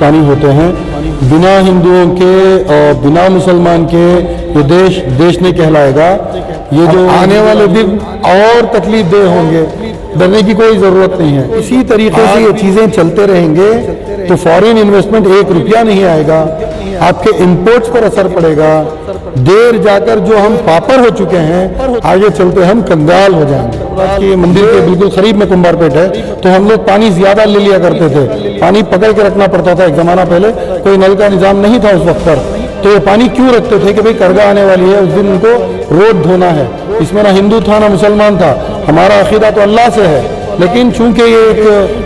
हिंदुस्तानी होते हैं। बिना हिंदुओं के और बिना मुसलमान के ये देश नहीं कहलाएगा। ये जो आने वाले दिन और तकलीफदेह होंगे, डरने की कोई ज़रूरत नहीं है। इसी तरीके से ये चीज़ें चलते रहेंगे तो फॉरेन इन्वेस्टमेंट 1 रुपया नहीं आएगा, आपके इंपोर्ट्स पर असर पड़ेगा। देर जाकर जो हम पापड़ हो चुके हैं, आगे चलते हम कंगाल हो जाएंगे। ये मंदिर के बिल्कुल करीब में कुंभारपेट है, तो हम लोग पानी ज्यादा ले लिया करते थे, पानी पकड़ के रखना पड़ता था। एक जमाना पहले कोई नल का निजाम नहीं था उस वक्त पर, तो ये पानी क्यों रखते थे कि भाई करगा आने वाली है, उस दिन उनको रोड धोना है। इसमें ना हिंदू था ना मुसलमान था, हमारा अकीदा तो अल्लाह से है। लेकिन चूंकि ये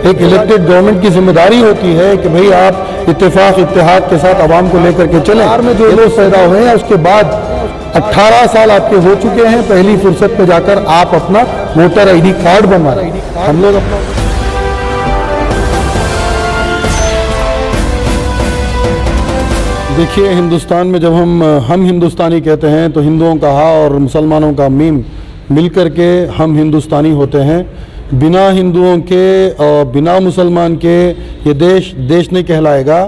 एक इलेक्टेड गवर्नमेंट की जिम्मेदारी होती है कि भाई आप इत्तेफाक इत्तेहाद के साथ आवाम को लेकर के चलें। बिहार में जो लोग पैदा हुए हैं उसके बाद 18 साल आपके हो चुके हैं, पहली फुर्सत पे जाकर आप अपना वोटर ID कार्ड बनवा रहे हैं। हम लोग अपना देखिए, हिंदुस्तान में जब हम हिंदुस्तानी कहते हैं तो हिंदुओं का हा और मुसलमानों का मीम मिलकर के हम हिंदुस्तानी होते हैं। बिना हिंदुओं के और बिना मुसलमान के ये देश नहीं कहलाएगा।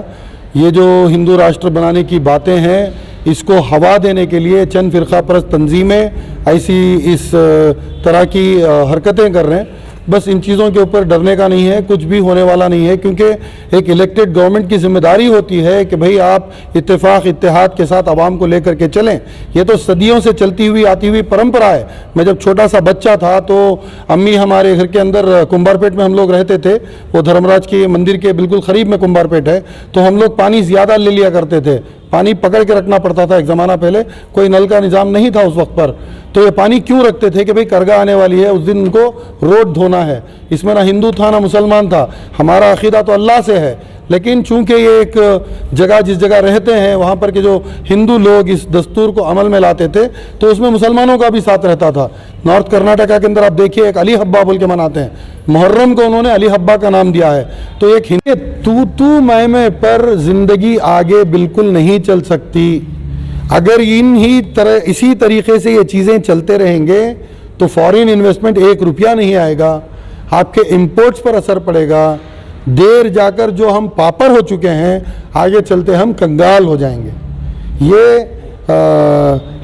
ये जो हिंदू राष्ट्र बनाने की बातें हैं, इसको हवा देने के लिए चंद फ़िरक़ा परस्त तंजीमें ऐसी इस तरह की हरकतें कर रहे हैं। बस इन चीज़ों के ऊपर डरने का नहीं है, कुछ भी होने वाला नहीं है, क्योंकि एक इलेक्टेड गवर्नमेंट की जिम्मेदारी होती है कि भाई आप इत्तेफाक इत्तेहाद के साथ आवाम को लेकर के चलें। ये तो सदियों से चलती हुई आती हुई परंपरा है। मैं जब छोटा सा बच्चा था तो अम्मी हमारे घर के अंदर कुंभारपेट में हम लोग रहते थे, वो धर्मराज के मंदिर के बिल्कुल करीब में कुंभारपेट है, तो हम लोग पानी ज़्यादा ले लिया करते थे, पानी पकड़ के रखना पड़ता था। एक ज़माना पहले कोई नल का निज़ाम नहीं था उस वक्त पर, तो ये पानी क्यों रखते थे कि भाई करगा आने वाली है, उस दिन उनको रोड धोना है। इसमें ना हिंदू था ना मुसलमान था, हमारा अकीदा तो अल्लाह से है। लेकिन चूंकि ये एक जगह जिस जगह रहते हैं वहाँ पर के जो हिंदू लोग इस दस्तूर को अमल में लाते थे, तो उसमें मुसलमानों का भी साथ रहता था। नॉर्थ कर्नाटका के अंदर आप देखिए, एक अली हब्बा बोल के मनाते हैं, मुहर्रम को उन्होंने अली हब्बा का नाम दिया है। तो एक हिंदू तू मैं पर जिंदगी आगे बिल्कुल नहीं चल सकती। अगर इसी तरीके से ये चीज़ें चलते रहेंगे तो फॉरेन इन्वेस्टमेंट 1 रुपया नहीं आएगा, आपके इंपोर्ट्स पर असर पड़ेगा। देर जाकर जो हम पापड़ हो चुके हैं, आगे चलते हम कंगाल हो जाएंगे। ये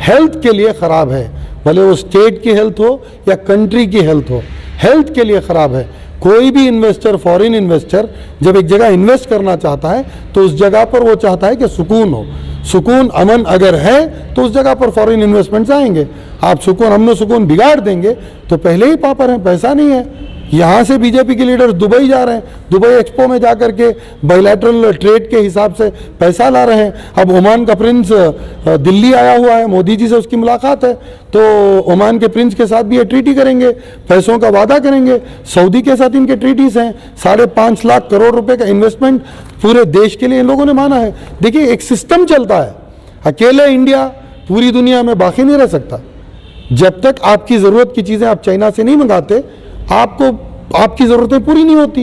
हेल्थ के लिए ख़राब है, भले वो स्टेट की हेल्थ हो या कंट्री की हेल्थ हो, हेल्थ के लिए ख़राब है। कोई भी इन्वेस्टर, फॉरेन इन्वेस्टर जब एक जगह इन्वेस्ट करना चाहता है तो उस जगह पर वो चाहता है कि सुकून हो, सुकून अमन अगर है तो उस जगह पर फॉरेन इन्वेस्टमेंट्स आएंगे। आप सुकून अमन सुकून बिगाड़ देंगे तो पहले ही पापड़ हैं, पैसा नहीं है। यहाँ से बीजेपी के लीडर्स दुबई जा रहे हैं, दुबई एक्सपो में जाकर के बायलैटरल ट्रेड के हिसाब से पैसा ला रहे हैं। अब ओमान का प्रिंस दिल्ली आया हुआ है, मोदी जी से उसकी मुलाकात है, तो ओमान के प्रिंस के साथ भी ये ट्रीटी करेंगे, पैसों का वादा करेंगे। सऊदी के साथ इनके ट्रीटीज हैं, 5.5 लाख करोड़ रुपए का इन्वेस्टमेंट पूरे देश के लिए इन लोगों ने माना है। देखिए, एक सिस्टम चलता है, अकेले इंडिया पूरी दुनिया में बाकी नहीं रह सकता। जब तक आपकी ज़रूरत की चीज़ें आप चाइना से नहीं मंगाते, आपको आपकी ज़रूरतें पूरी नहीं होती।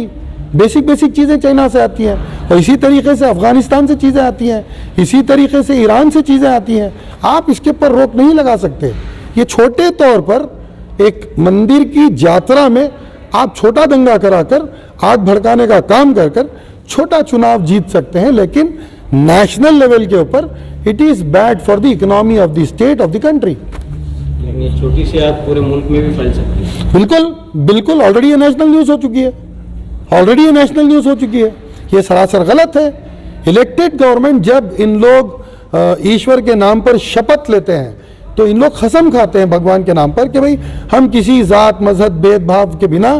बेसिक चीज़ें चाइना से आती हैं, और इसी तरीके से अफ़गानिस्तान से चीज़ें आती हैं, इसी तरीके से ईरान से चीज़ें आती हैं। आप इसके ऊपर रोक नहीं लगा सकते। ये छोटे तौर पर एक मंदिर की यात्रा में आप छोटा दंगा कराकर, आग भड़काने का काम कर कर छोटा चुनाव जीत सकते हैं, लेकिन नेशनल लेवल के ऊपर it is bad for the economy of the state of the country. ये छोटी सी आग पूरे मुल्क में भी फैल सकती है। बिल्कुल ऑलरेडी ये नेशनल न्यूज़ हो चुकी है, ऑलरेडी ये नेशनल न्यूज़ हो चुकी है। ये सरासर गलत है। इलेक्टेड गवर्नमेंट जब इन लोग ईश्वर के नाम पर शपथ लेते हैं तो इन लोग कसम खाते हैं भगवान के नाम पर कि भाई हम किसी ज़ात मजहब भेदभाव के बिना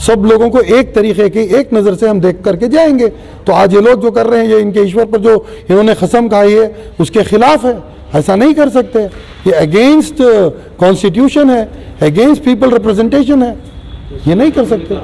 सब लोगों को एक तरीके की एक नज़र से हम देख करके जाएंगे। तो आज ये लोग जो कर रहे हैं, ये इनके ईश्वर पर जो इन्होंने कसम खाई है उसके खिलाफ है। ऐसा नहीं कर सकते, ये अगेंस्ट कॉन्स्टिट्यूशन है, अगेंस्ट पीपल रिप्रेजेंटेशन है, ये नहीं कर सकते।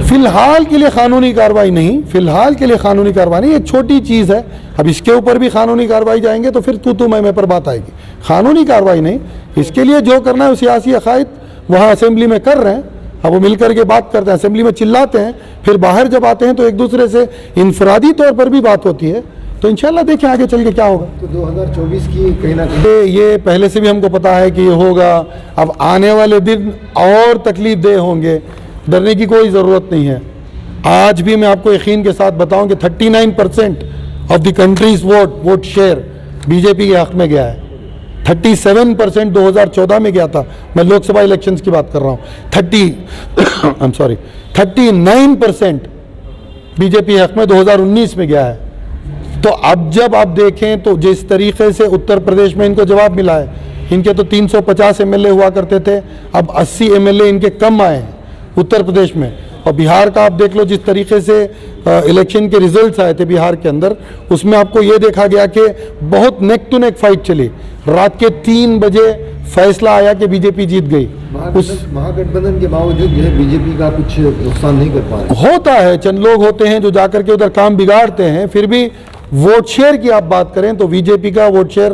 फिलहाल के लिए कानूनी कार्रवाई नहीं, फिलहाल के लिए कानूनी कार्रवाई नहीं, एक छोटी चीज़ है। अब इसके ऊपर भी कानूनी कार्रवाई जाएंगे तो फिर तू मैं पर बात आएगी। कानूनी कार्रवाई नहीं, इसके लिए जो करना है सियासी अकायद वहाँ असेंबली में कर रहे हैं। अब वो मिलकर के बात करते हैं, असेंबली में चिल्लाते हैं, फिर बाहर जब आते हैं तो एक दूसरे से इनफरादी तौर पर भी बात होती है। तो इंशाल्लाह देखें आगे चल के क्या होगा। तो 2024 की कहीं ना कहीं ये पहले से भी हमको पता है कि ये होगा। अब आने वाले दिन और तकलीफदेह होंगे, डरने की कोई ज़रूरत नहीं है। आज भी मैं आपको यकीन के साथ बताऊं कि 39% of the countries vote share BJP के हक में गया है। 37% 2014 में गया था, मैं लोकसभा इलेक्शंस की बात कर रहा हूं। 39% बीजेपी हक में 2019 में गया है। तो अब जब आप देखें तो जिस तरीके से उत्तर प्रदेश में इनको जवाब मिला है, इनके तो 350 एमएलए हुआ करते थे, अब 80 एमएलए इनके कम आए हैं उत्तर प्रदेश में। और बिहार का आप देख लो, जिस तरीके से इलेक्शन के रिजल्ट्स आए थे बिहार के अंदर, उसमें आपको ये देखा गया कि बहुत नेक टू नेक फाइट चली। रात के 3 बजे फैसला आया कि बीजेपी जीत गई। महागठबंधन के बावजूद जो है बीजेपी का कुछ नुकसान नहीं कर पा रहे। होता है, चंद लोग होते हैं जो जाकर के उधर काम बिगाड़ते हैं। फिर भी वोट शेयर की आप बात करें तो बीजेपी का वोट शेयर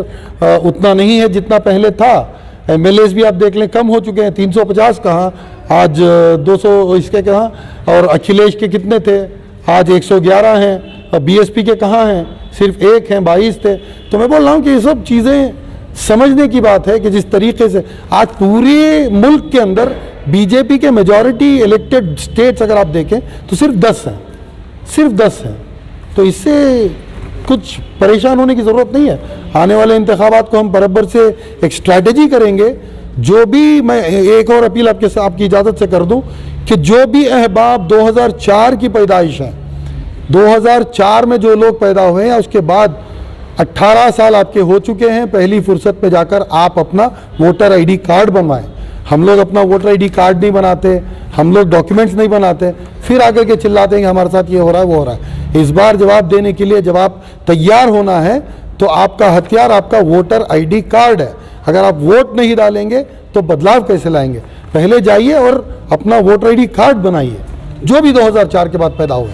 उतना नहीं है जितना पहले था। एमएलएस भी आप देख लें कम हो चुके हैं, 350 कहाँ, आज 200 इसके कहाँ, और अखिलेश के कितने थे, आज 111 हैं। और बीएसपी के कहाँ हैं, सिर्फ 1 हैं, 22 थे। तो मैं बोल रहा हूँ कि ये सब चीज़ें समझने की बात है कि जिस तरीके से आज पूरे मुल्क के अंदर बीजेपी के मेजॉरिटी इलेक्टेड स्टेट्स अगर आप देखें तो सिर्फ 10 हैं, सिर्फ 10 हैं। तो इससे कुछ परेशान होने की ज़रूरत नहीं है। आने वाले इंतखाबात को हम बराबर से एक स्ट्रैटेजी करेंगे। जो भी, मैं एक और अपील आपकी इजाज़त से कर दूं कि जो भी अहबाब 2004 की पैदाइश है, 2004 में जो लोग पैदा हुए हैं, उसके बाद 18 साल आपके हो चुके हैं, पहली फुर्सत पे जाकर आप अपना वोटर आईडी कार्ड बनवाएं। हम लोग अपना वोटर आईडी कार्ड नहीं बनाते, हम लोग डॉक्यूमेंट्स नहीं बनाते, फिर आकर के चिल्लाते हैं कि हमारे साथ ये हो रहा है वो हो रहा है। इस बार जवाब देने के लिए जब आप तैयार होना है तो आपका हथियार आपका वोटर आईडी कार्ड है। अगर आप वोट नहीं डालेंगे तो बदलाव कैसे लाएंगे? पहले जाइए और अपना वोटर आईडी कार्ड बनाइए, जो भी 2004 के बाद पैदा हुआ।